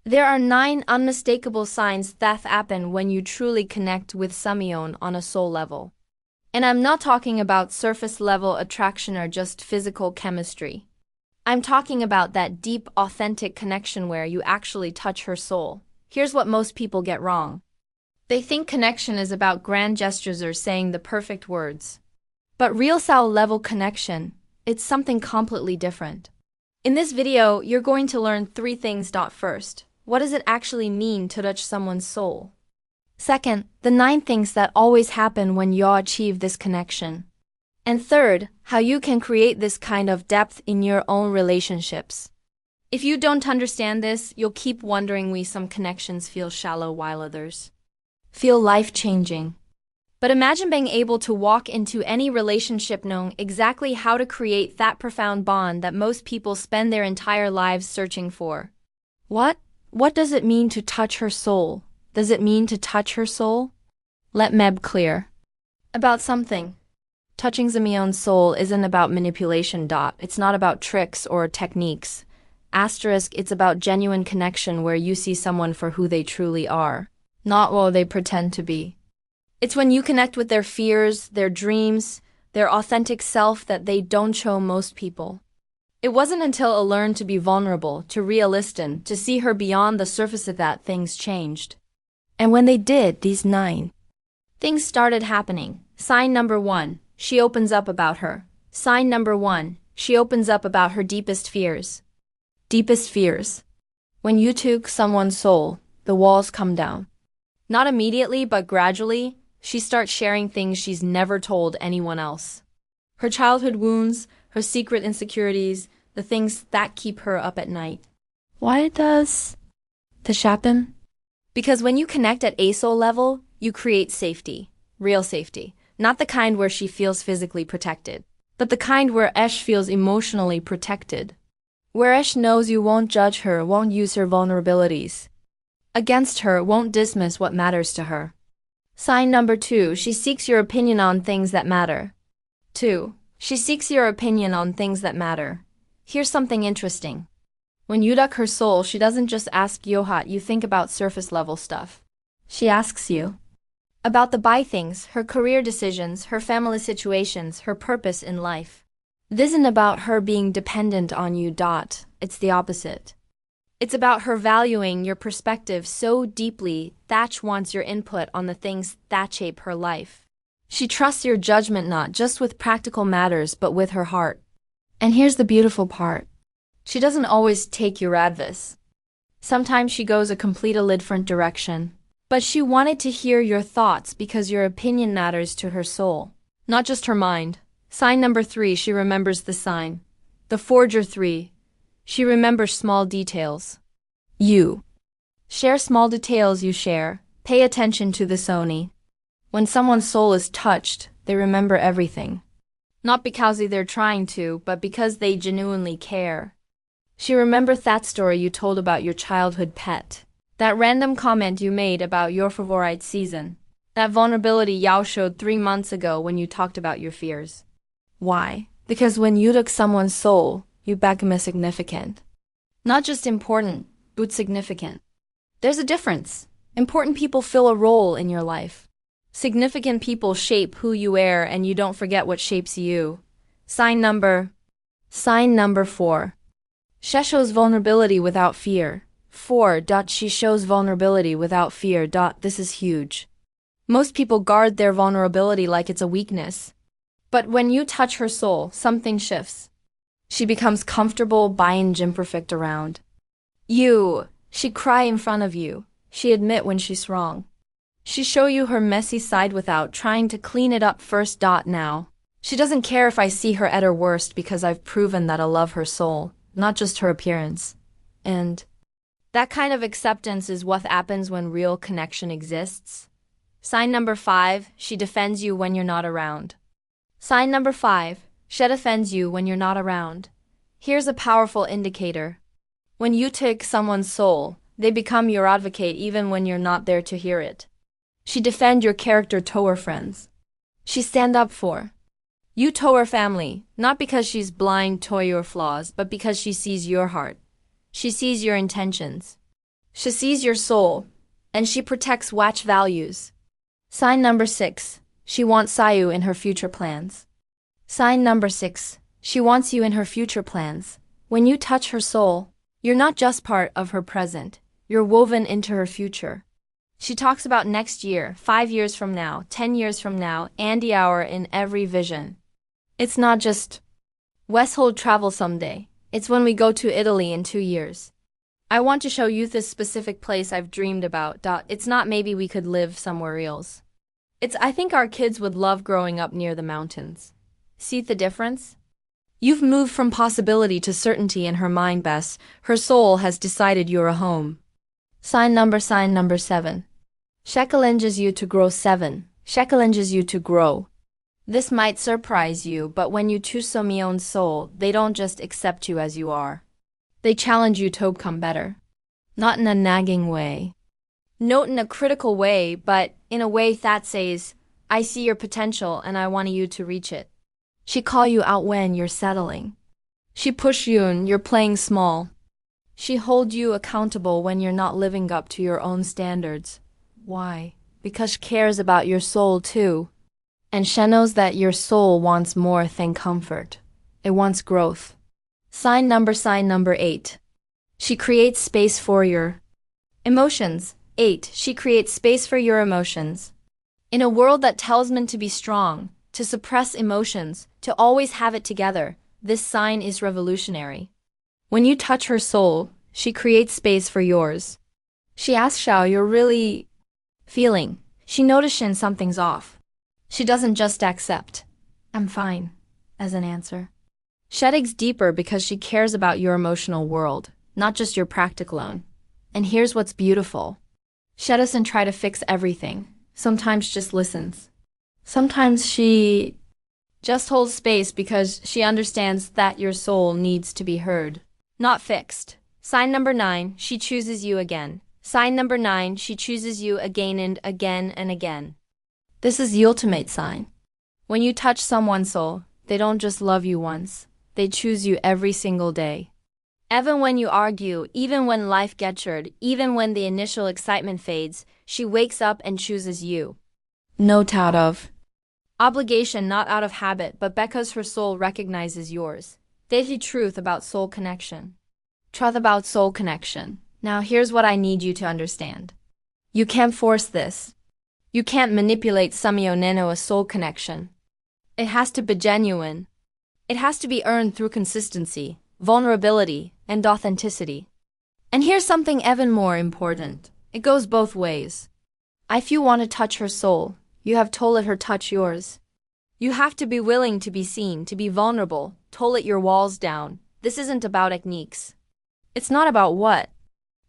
There are 9 unmistakable signs that happen when you truly connect with someone on a soul level. And I'm not talking about surface level attraction or just physical chemistry. I'm talking about that deep, authentic connection where you actually touch her soul. Here's what most people get wrong. They think connection is about grand gestures or saying the perfect words. But real soul level connection, it's something completely different. In this video, you're going to learn 3 things. First, what does it actually mean to touch someone's soul? Second, the 9 things that always happen when you achieve this connection. And third, how you can create this kind of depth in your own relationships. If you don't understand this, you'll keep wondering why some connections feel shallow while others feel life-changing. But imagine being able to walk into any relationship knowing exactly how to create that profound bond that most people spend their entire lives searching for. What does it mean to touch her soul? Does it mean to touch her soul? Let me be clear about something. Touching someone's soul isn't about manipulation. It's not about tricks or techniques. It's about genuine connection where you see someone for who they truly are, not what they pretend to be. It's when you connect with their fears, their dreams, their authentic self that they don't show most people. It wasn't until I learned to be vulnerable, to realistic, to see her beyond the surface that things changed. And when they did, these 9 things started happening. Sign number 1, she opens up about her. Sign number 1, she opens up about her deepest fears. Deepest fears. When you took someone's soul, the walls come down. Not immediately, but gradually, she starts sharing things she's never told anyone else. Her childhood wounds, her secret insecurities, the things that keep her up at night. Why does this happen? Because when you connect at a soul level, you create safety. Real safety. Not the kind where she feels physically protected, but the kind where Esh feels emotionally protected. Where Esh knows you won't judge her, won't use her vulnerabilities against her, won't dismiss what matters to her. Sign number 2, she seeks your opinion on things that matter. 2. She seeks your opinion on things that matter. Here's something interesting. When you duck her soul, she doesn't just ask you what you think about surface level stuff. She asks you about the big things, her career decisions, her family situations, her purpose in life. This isn't about her being dependent on you. It's the opposite. It's about her valuing your perspective so deeply that she wants your input on the things that shape her life. She trusts your judgment not just with practical matters but with her heart. And here's the beautiful part. She doesn't always take your advice. Sometimes she goes a completely different direction. But she wanted to hear your thoughts because your opinion matters to her soul, not just her mind. Sign number 3, she remembers the sign. The Forger 3. She remembers small details. You share small details you share. Pay attention to the Sony. When someone's soul is touched, they remember everything. Not because they're trying to, but because they genuinely care. She remembers that story you told about your childhood pet. That random comment you made about your favorite season. That vulnerability Yao showed 3 months ago when you talked about your fears. Why? Because when you took someone's soul, you became significant. Not just important, but significant. There's a difference. Important people fill a role in your life. Significant people shape who you are and you don't forget what shapes you. Sign number 4. She shows vulnerability without fear. 4. She shows vulnerability without fear. This is huge. Most people guard their vulnerability like it's a weakness. But when you touch her soul, something shifts. She becomes comfortable being imperfect around you. She cry in front of you. She admit when she's wrong. She show you her messy side without trying to clean it up first. Now, she doesn't care if I see her at her worst because I've proven that I love her soul, not just her appearance. And that kind of acceptance is what happens when real connection exists. Sign number 5, she defends you when you're not around. Sign number 5, she defends you when you're not around. Here's a powerful indicator. When you take someone's soul, they become your advocate even when you're not there to hear it. She defends your character to her friends. She stand up for you to her family, not because she's blind to your flaws, but because she sees your heart. She sees your intentions. She sees your soul, and she protects watch values. Sign number 6. She wants Sayu in her future plans. Sign number 6. She wants you in her future plans. When you touch her soul, you're not just part of her present, you're woven into her future. She talks about next year, 5 years from now, 10 years from now, and the hour in every vision. It's not just Westhold travel someday. It's when we go to Italy in 2 years. I want to show you this specific place I've dreamed about. It's not maybe we could live somewhere else. I think our kids would love growing up near the mountains. See the difference? You've moved from possibility to certainty in her mind, Bess. Her soul has decided you're a home. Sign number 7. Challenges you to grow 7. Challenges you to grow. This might surprise you, but when you choose Somion's soul, they don't just accept you as you are. They challenge you to become better. Not in a nagging way. Not in a critical way, but in a way that says, I see your potential and I want you to reach it. She call you out when you're settling. She push you when you're playing small. She hold you accountable when you're not living up to your own standards. Why? Because she cares about your soul too. And she knows that your soul wants more than comfort. It wants growth. Sign number 8. She creates space for your emotions. 8. She creates space for your emotions. In a world that tells men to be strong, to suppress emotions, to always have it together, this sign is revolutionary. When you touch her soul, she creates space for yours. She asks how you're really feeling. She notices something's off. She doesn't just accept, I'm fine, as an answer. She digs deeper because she cares about your emotional world, not just your practical own. And here's what's beautiful. She doesn't try to fix everything. Sometimes just listens. Sometimes she just holds space because she understands that your soul needs to be heard, not fixed. Sign number 9, she chooses you again. Sign number 9, she chooses you again and again and again. This is the ultimate sign. When you touch someone's soul, they don't just love you once. They choose you every single day. Even when you argue, even when life gets hard, even when the initial excitement fades, she wakes up and chooses you. No doubt of obligation, not out of habit, but because her soul recognizes yours. There's the truth about soul connection. Truth about soul connection. Now here's what I need you to understand. You can't force this. You can't manipulate a soul connection. It has to be genuine. It has to be earned through consistency, vulnerability, and authenticity. And here's something even more important. It goes both ways. If you want to touch her soul, you have to let her touch yours. You have to be willing to be seen, to be vulnerable, to let your walls down. This isn't about techniques. It's not about what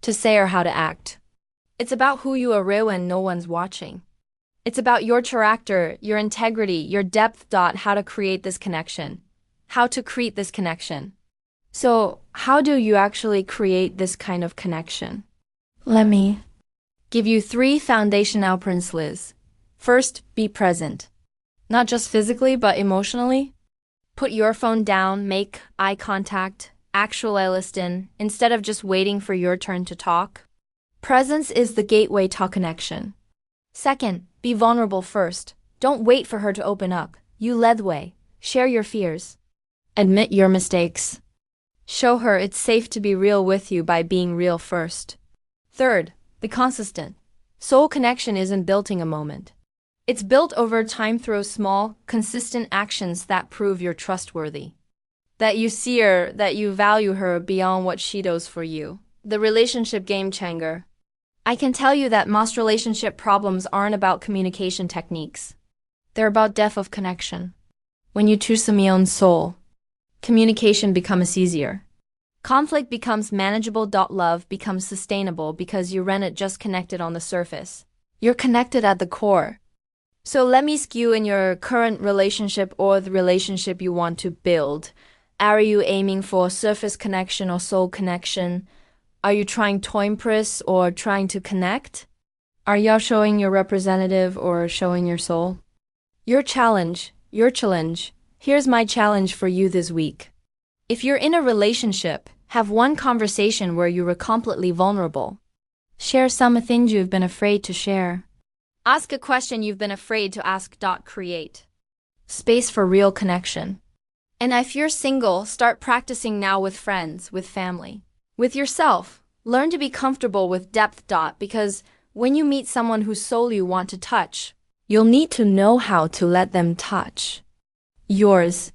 to say or how to act. It's about who you are when no one's watching. It's about your character, your integrity, your depth. How to create this connection. How to create this connection. So, how do you actually create this kind of connection? Let me give you 3 foundational principles. First, be present. Not just physically, but emotionally. Put your phone down, make eye contact, actually listen, instead of just waiting for your turn to talk. Presence is the gateway to connection. Second, be vulnerable first. Don't wait for her to open up. You lead the way. Share your fears. Admit your mistakes. Show her it's safe to be real with you by being real first. Third, be consistent. Soul connection isn't built in a moment. It's built over time through small, consistent actions that prove you're trustworthy. That you see her, that you value her beyond what she does for you. The relationship game changer. I can tell you that most relationship problems aren't about communication techniques. They're about depth of connection. When you choose Simeon's soul, communication becomes easier. Conflict becomes manageable. Love becomes sustainable because you aren't just connected on the surface. You're connected at the core. So let me ask you, in your current relationship or the relationship you want to build, are you aiming for surface connection or soul connection? Are you trying to impress or trying to connect? Are you showing your representative or showing your soul? Your challenge. Here's my challenge for you this week. If you're in a relationship, have one conversation where you are completely vulnerable. Share some things you've been afraid to share. Ask a question you've been afraid to ask. Create space for real connection. And if you're single, start practicing now with friends, with family, with yourself. Learn to be comfortable with depth. Because when you meet someone whose soul you want to touch, you'll need to know how to let them touch yours.